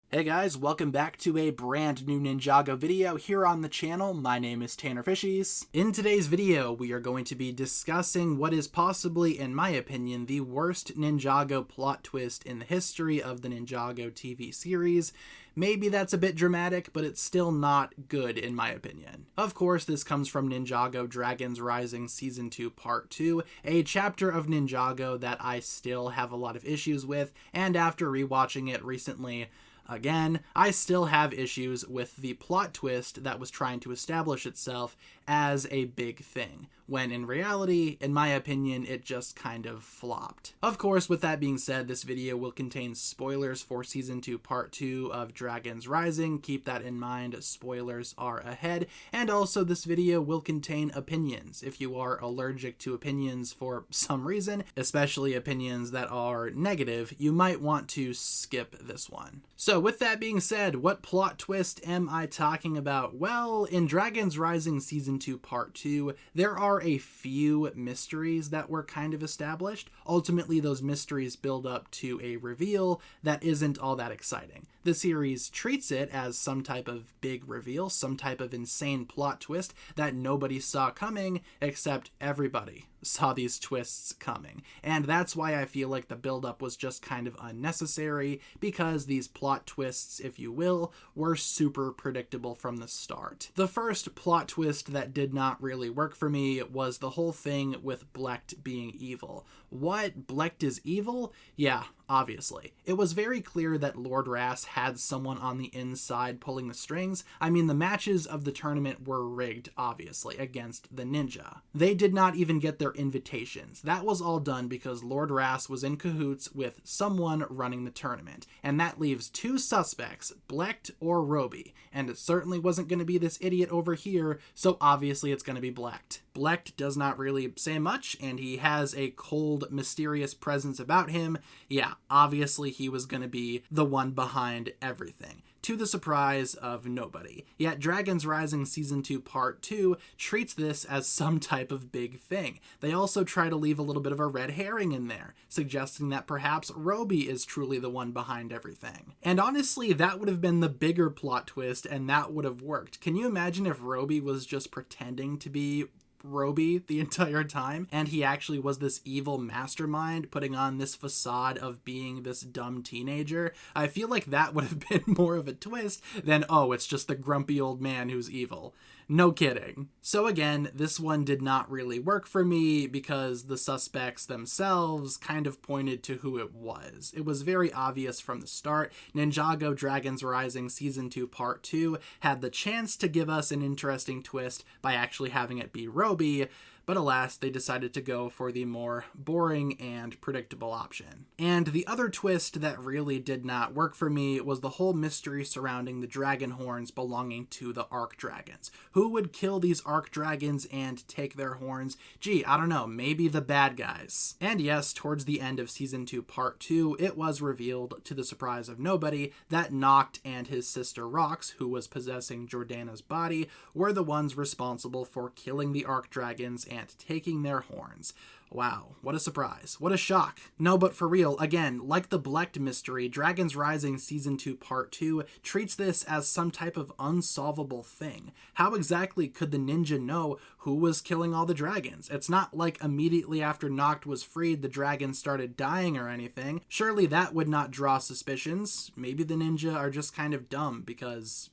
Hey guys, welcome back to a brand new Ninjago video here on the channel. My name is TannerFishies. In today's video, we are going to be discussing what is possibly, in my opinion, the worst Ninjago plot twist in the history of the Ninjago TV series. Maybe that's a bit dramatic, but it's still not good in my opinion. Of course, this comes from Ninjago Dragons Rising Season 2 Part 2, a chapter of Ninjago that I still have a lot of issues with, and after rewatching it recently, again, I still have issues with the plot twist that was trying to establish itself as a big thing, when in reality, in my opinion, it just kind of flopped. Of course, with that being said, this video will contain spoilers for Season 2 Part 2 of Dragons Rising. Keep that in mind, spoilers are ahead. And also, this video will contain opinions. If you are allergic to opinions for some reason, especially opinions that are negative, you might want to skip this one. So with that being said, what plot twist am I talking about? Well, in Dragons Rising Season 2 Part 2, there are a few mysteries that were kind of established. Ultimately, those mysteries build up to a reveal that isn't all that exciting. The series treats it as some type of big reveal, some type of insane plot twist that nobody saw coming, except everybody saw these twists coming. And that's why I feel like the buildup was just kind of unnecessary, because these plot twists, if you will, were super predictable from the start. The first plot twist that did not really work for me was the whole thing with Blecht being evil. What? Blecht is evil? Yeah, obviously. It was very clear that Lord Ras had someone on the inside pulling the strings. I mean, the matches of the tournament were rigged, obviously, against the ninja. They did not even get their invitations. That was all done because Lord Ras was in cahoots with someone running the tournament. And that leaves two suspects, Blecht or Roby. And it certainly wasn't going to be this idiot over here, so obviously it's going to be Blecht. Blecht does not really say much, and he has a cold, mysterious presence about him. Yeah, obviously he was going to be the one behind everything, to the surprise of nobody. Yet Dragons Rising Season 2 Part 2 treats this as some type of big thing. They also try to leave a little bit of a red herring in there, suggesting that perhaps Roby is truly the one behind everything. And honestly, that would have been the bigger plot twist, and that would have worked. Can you imagine if Roby was just pretending to be Roby the entire time, and he actually was this evil mastermind putting on this facade of being this dumb teenager? I feel like that would have been more of a twist than, oh, it's just the grumpy old man who's evil. No kidding. So again, this one did not really work for me because the suspects themselves kind of pointed to who it was. It was very obvious from the start. Ninjago Dragons Rising Season 2 Part 2 had the chance to give us an interesting twist by actually having it be Roby, but alas, they decided to go for the more boring and predictable option. And the other twist that really did not work for me was the whole mystery surrounding the dragon horns belonging to the Arc Dragons. Who would kill these Arc Dragons and take their horns? Gee, I don't know, maybe the bad guys. And yes, towards the end of Season 2 Part 2, it was revealed, to the surprise of nobody, that Noct and his sister Rox, who was possessing Jordana's body, were the ones responsible for killing the Arc Dragons and taking their horns. Wow, what a surprise. What a shock. No, but for real, again, like the Blecht mystery, Dragons Rising Season 2 Part 2 treats this as some type of unsolvable thing. How exactly could the ninja know who was killing all the dragons? It's not like immediately after Noct was freed, the dragons started dying or anything. Surely that would not draw suspicions. Maybe the ninja are just kind of dumb because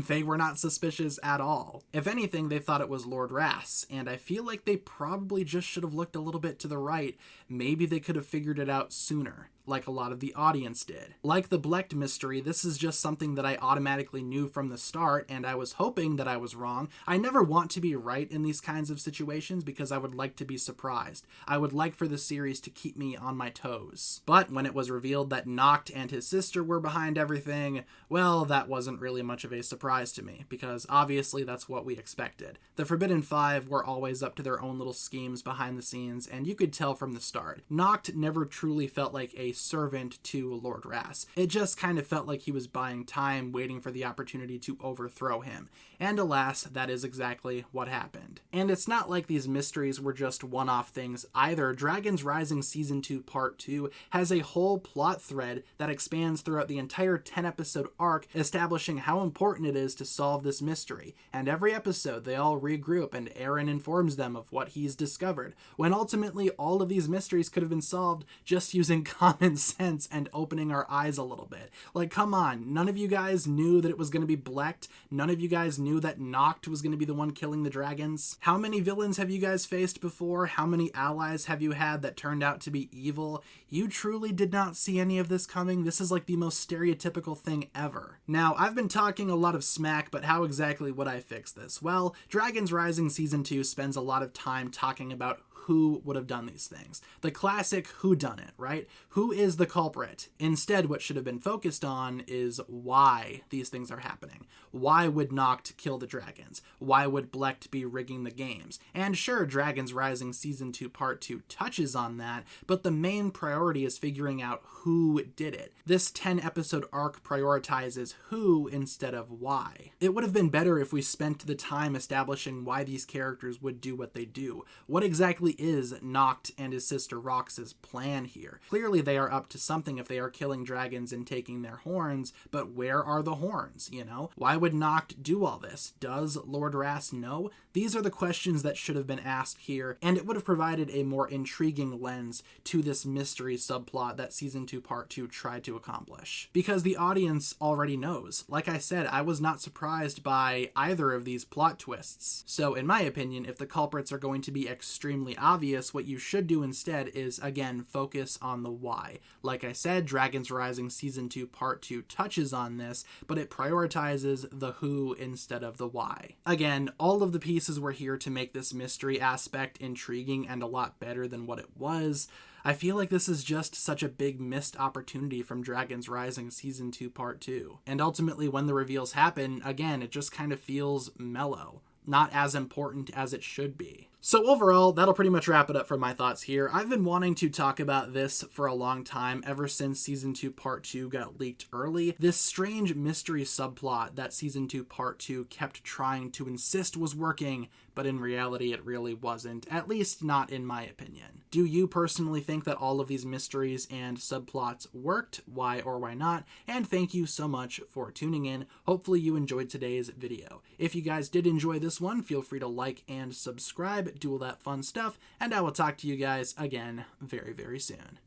they were not suspicious at all. If anything, they thought it was Lord Ras, and I feel like they probably just should have looked a little bit to the right. Maybe they could have figured it out sooner, like a lot of the audience did. Like the Blecht mystery, this is just something that I automatically knew from the start, and I was hoping that I was wrong. I never want to be right in these kinds of situations because I would like to be surprised. I would like for the series to keep me on my toes. But when it was revealed that Noct and his sister were behind everything, well, that wasn't really much of a surprise to me, because obviously that's what we expected. The Forbidden Five were always up to their own little schemes behind the scenes, and you could tell from the start. Noct never truly felt like a servant to Lord Ras. It just kind of felt like he was buying time, waiting for the opportunity to overthrow him. And alas, that is exactly what happened. And it's not like these mysteries were just one-off things either. Dragon's Rising Season 2 Part 2 has a whole plot thread that expands throughout the entire 10-episode arc, establishing how important it is to solve this mystery. And every episode, they all regroup and Eren informs them of what he's discovered, when ultimately all of these mysteries could have been solved just using common sense and opening our eyes a little bit. Like, come on, none of you guys knew that it was going to be Blecht? None of you guys knew that Noct was going to be the one killing the dragons? How many villains have you guys faced before? How many allies have you had that turned out to be evil? You truly did not see any of this coming. This is like the most stereotypical thing ever. Now, I've been talking a lot of smack, but how exactly would I fix this? Well, Dragon's Rising Season 2 spends a lot of time talking about who would have done these things. The classic whodunit, right? Who is the culprit? Instead, what should have been focused on is why these things are happening. Why would Noct kill the dragons? Why would Blecht be rigging the games? And sure, Dragon's Rising Season 2 Part 2 touches on that, but the main priority is figuring out who did it. This 10-episode arc prioritizes who instead of why. It would have been better if we spent the time establishing why these characters would do what they do. What exactly is Noct and his sister Rox's plan here? Clearly they are up to something if they are killing dragons and taking their horns, but where are the horns, you know? Why would Noct do all this? Does Lord Ras know? These are the questions that should have been asked here, and it would have provided a more intriguing lens to this mystery subplot that Season 2 Part 2 tried to accomplish. Because the audience already knows. Like I said, I was not surprised by either of these plot twists. So in my opinion, if the culprits are going to be extremely obvious, what you should do instead is, again, focus on the why. Like I said, Dragon's Rising Season 2 Part 2 touches on this, but it prioritizes the who instead of the why. Again, all of the pieces were here to make this mystery aspect intriguing and a lot better than what it was. I feel like this is just such a big missed opportunity from Dragon's Rising Season 2 Part 2. And ultimately, when the reveals happen, again, it just kind of feels mellow. Not as important as it should be. So overall, that'll pretty much wrap it up for my thoughts here. I've been wanting to talk about this for a long time, ever since Season 2 Part 2 got leaked early. This strange mystery subplot that Season 2 Part 2 kept trying to insist was working, but in reality it really wasn't, at least not in my opinion. Do you personally think that all of these mysteries and subplots worked? Why or why not? And thank you so much for tuning in. Hopefully you enjoyed today's video. If you guys did enjoy this one, feel free to like and subscribe, do all that fun stuff, and I will talk to you guys again very, very soon.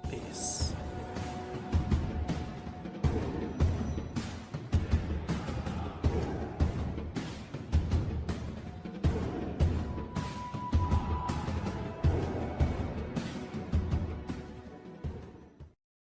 Peace.